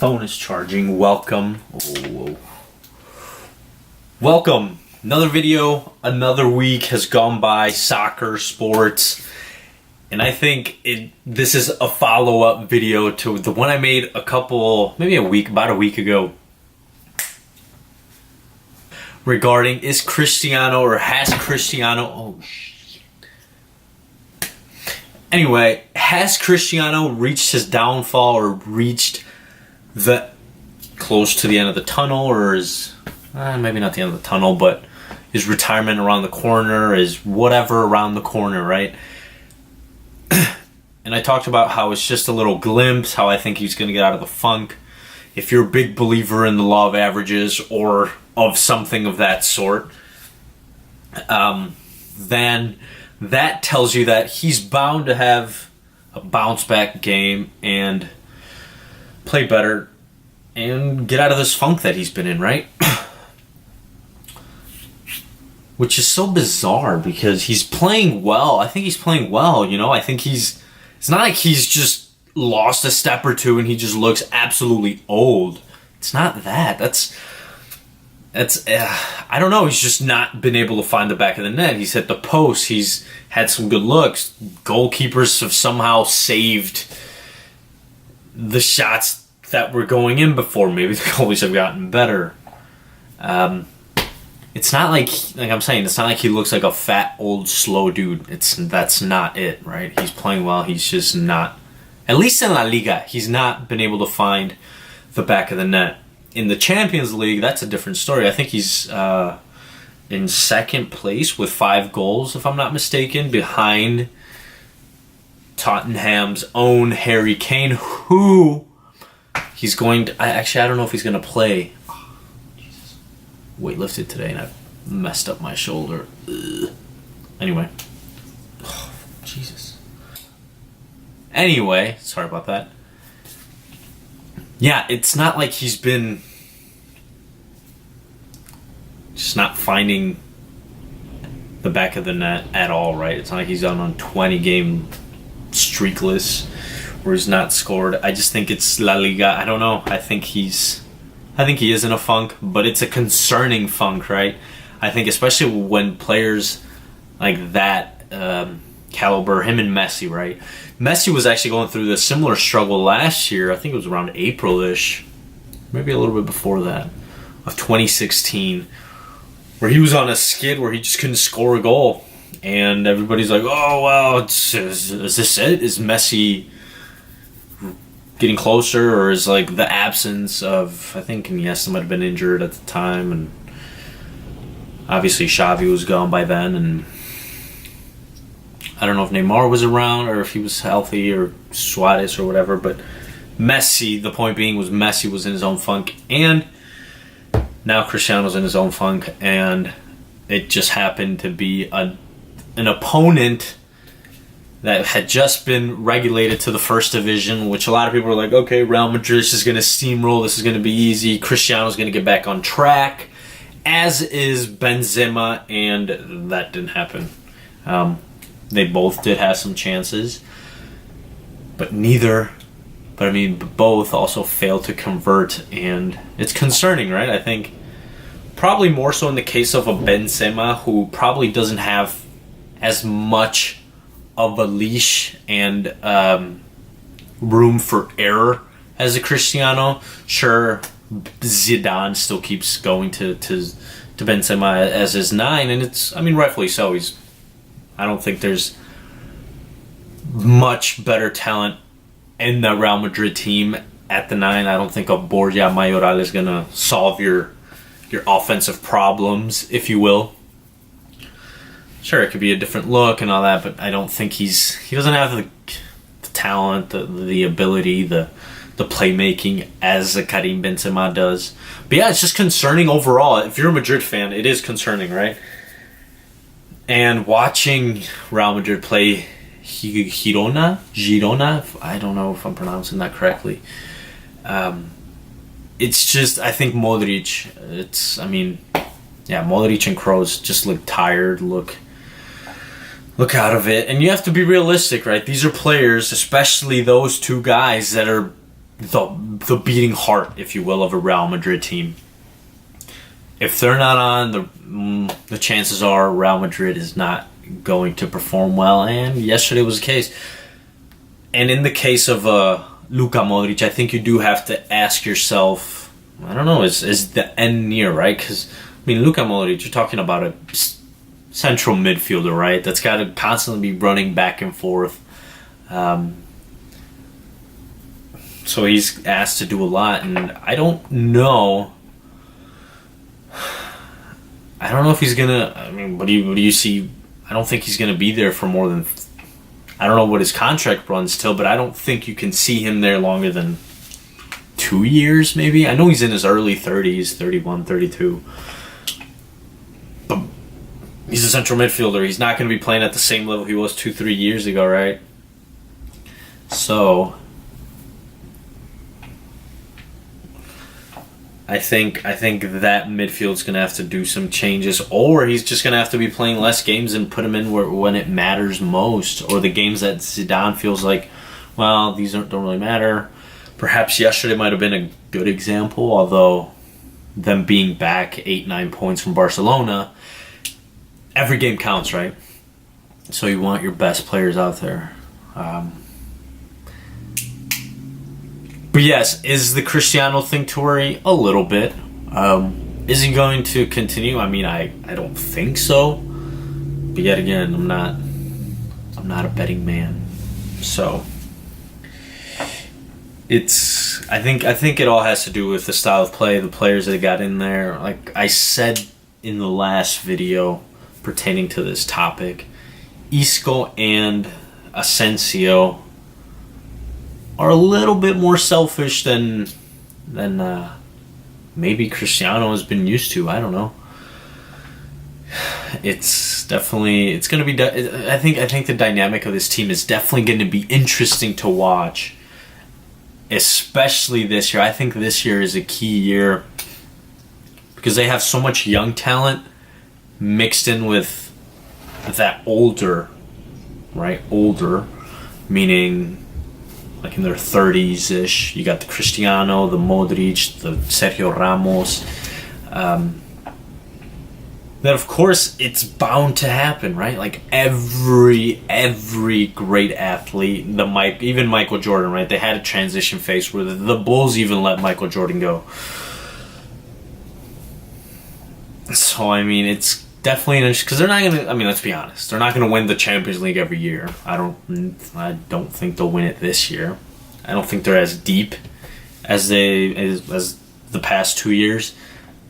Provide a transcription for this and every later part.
phone is charging. Welcome. Whoa. Welcome. Another video, another week has gone by, soccer, sports, and I think this is a follow-up video to the one I made about a week ago, regarding has Cristiano, anyway, has Cristiano reached his downfall or reached close to the end of the tunnel, or is maybe not the end of the tunnel, but is retirement around the corner, is whatever around the corner, right? And I talked about how it's just a little glimpse, how I think he's going to get out of the funk. If you're a big believer in the law of averages or of something of that sort, then that tells you that he's bound to have a bounce back game and play better and get out of this funk that he's been in, right? Which is so bizarre because he's playing well. I think he's playing well, you know? I think it's not like he's just lost a step or two and he just looks absolutely old. It's not that. That's I don't know. He's just not been able to find the back of the net. He's hit the post. He's had some good looks. Goalkeepers have somehow saved the shots that were going in before. Maybe the goalies have gotten better. It's not like I'm saying, it's not like he looks like a fat, old, slow dude. That's not it, right? He's playing well. He's just not, at least in La Liga, he's not been able to find the back of the net. In the Champions League, that's a different story. I think he's in second place with 5 goals, if I'm not mistaken, behind Tottenham's own Harry Kane, who he's going to... I don't know if he's going to play. Oh, Jesus. Weightlifted today, and I've messed up my shoulder. Ugh. Anyway. Oh, Jesus. Anyway, sorry about that. Yeah, it's not like he's been just not finding the back of the net at all, right? It's not like he's on 20-game streakless where he's not scored. I just think it's La Liga. I don't know. I think he is in a funk, but it's a concerning funk, right? I think especially when players like that caliber, him and Messi, right? Messi was actually going through this similar struggle last year. I think it was around April-ish, maybe a little bit before that, of 2016, where he was on a skid where he just couldn't score a goal. And everybody's like, oh, well, is this it? Is Messi getting closer? Or is like the absence of, I think Iniesta might have been injured at the time, and obviously Xavi was gone by then, and I don't know if Neymar was around or if he was healthy or Suarez or whatever, but Messi, the point being was Messi was in his own funk, and now Cristiano's in his own funk, and it just happened to be an opponent that had just been regulated to the first division, which a lot of people are like, okay, Real Madrid is going to steamroll, this is going to be easy, Cristiano's going to get back on track, as is Benzema, and that didn't happen. They both did have some chances, but both also failed to convert, and it's concerning, right? I think probably more so in the case of a Benzema, who probably doesn't have as much of a leash and room for error as a Cristiano. Sure, Zidane still keeps going to Benzema as his 9, and it's, rightfully so. I don't think there's much better talent in the Real Madrid team at the 9. I don't think a Borja Mayoral is going to solve your offensive problems, if you will. Sure, it could be a different look and all that, but I don't think he doesn't have the talent, the ability, the playmaking as a Karim Benzema does. But yeah, it's just concerning overall. If you're a Madrid fan, it is concerning, right? And watching Real Madrid play Girona, I don't know if I'm pronouncing that correctly. It's just, I think Modric, Modric and Kroos just look tired, look out of it. And you have to be realistic, right? These are players, especially those two guys, that are the beating heart, if you will, of a Real Madrid team. If they're not on, the chances are Real Madrid is not going to perform well, and yesterday was the case. And in the case of Luka Modric, I think you do have to ask yourself, I don't know, is the end near, right? Because, I mean, Luka Modric, you're talking about a central midfielder, right? That's got to constantly be running back and forth. So he's asked to do a lot, and I don't know if he's gonna. I mean, what do you see? I don't think he's gonna be there for more than. I don't know what his contract runs till, but I don't think you can see him there longer than 2 years, maybe. I know he's in his early 30s, 31, 32. But he's a central midfielder. He's not going to be playing at the same level he was 2-3 years ago, right? So I think that midfield's going to have to do some changes, or he's just going to have to be playing less games and put him in when it matters most, or the games that Zidane feels like, well, these don't really matter. Perhaps yesterday might have been a good example, although them being back 8-9 points from Barcelona, every game counts, right? So you want your best players out there. But yes, is the Cristiano thing to worry? A little bit. Is he going to continue? I mean, I don't think so. But yet again, I'm not a betting man. So I think it all has to do with the style of play, the players that got in there. Like I said in the last video pertaining to this topic, Isco and Asensio are a little bit more selfish than maybe Cristiano has been used to. I don't know. It's going to be. I think the dynamic of this team is definitely going to be interesting to watch, especially this year. I think this year is a key year because they have so much young talent mixed in with that older, right? Older, meaning like in their 30s-ish. You got the Cristiano, the Modric, the Sergio Ramos. That of course it's bound to happen, right? Like every great athlete, even Michael Jordan, right? They had a transition phase where the Bulls even let Michael Jordan go. So I mean, it's definitely an issue because they're not gonna. I mean, let's be honest, they're not gonna win the Champions League every year. I don't think they'll win it this year. I don't think they're as deep as the past 2 years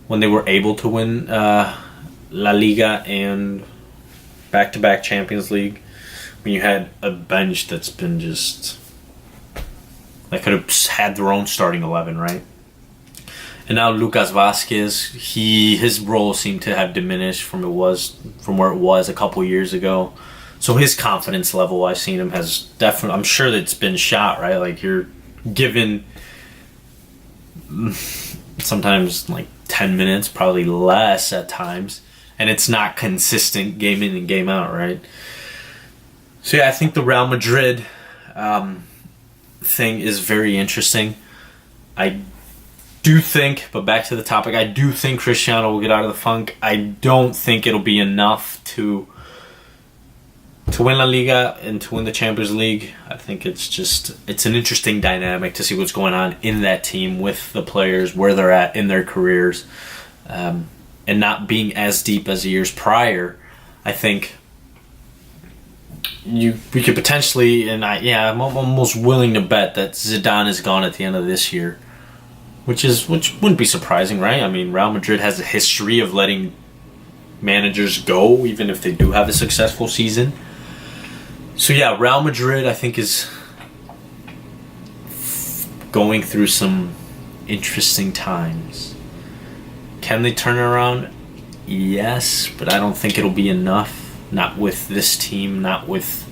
when they were able to win La Liga and back-to-back Champions League. When you had a bench that's been just that could have had their own starting 11, right? And now Lucas Vazquez, his role seemed to have diminished from where it was a couple years ago. So his confidence level, I've seen him, has definitely. I'm sure that it's been shot, right? Like you're given sometimes like 10 minutes, probably less at times, and it's not consistent game in and game out, right? So yeah, I think the Real Madrid thing is very interesting. I do think, but back to the topic, I do think Cristiano will get out of the funk. I don't think it'll be enough to win La Liga and to win the Champions League. I think it's an interesting dynamic to see what's going on in that team with the players, where they're at in their careers, and not being as deep as the years prior. I think we could potentially, and I'm almost willing to bet that Zidane is gone at the end of this year. Which wouldn't be surprising, right? I mean, Real Madrid has a history of letting managers go, even if they do have a successful season. So yeah, Real Madrid, I think, is going through some interesting times. Can they turn it around? Yes, but I don't think it'll be enough. Not with this team, not with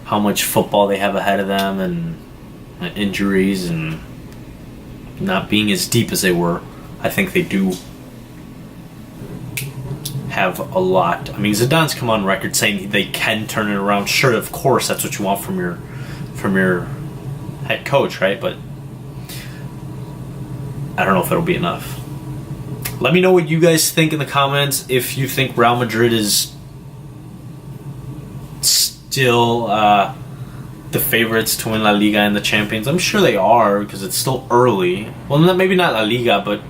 how much football they have ahead of them and injuries and not being as deep as they were. I think they do have a lot. I mean, Zidane's come on record saying they can turn it around. Sure, of course, that's what you want from your head coach, right? But I don't know if that'll be enough. Let me know what you guys think in the comments. If you think Real Madrid is still the favorites to win La Liga and the Champions. I'm sure they are, because it's still early. Well, maybe not La Liga, but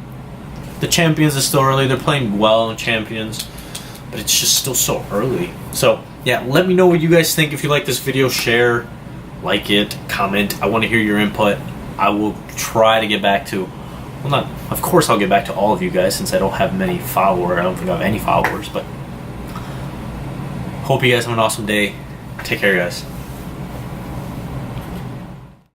the Champions is still early. They're playing well in Champions, but it's just still so early. So yeah, let me know what you guys think. If you like this video, share, like it, comment. I want to hear your input. I will try to get back to, well, not, of course I'll get back to all of you guys, since I don't have many followers. I don't think I have any followers, but hope you guys have an awesome day. Take care, guys.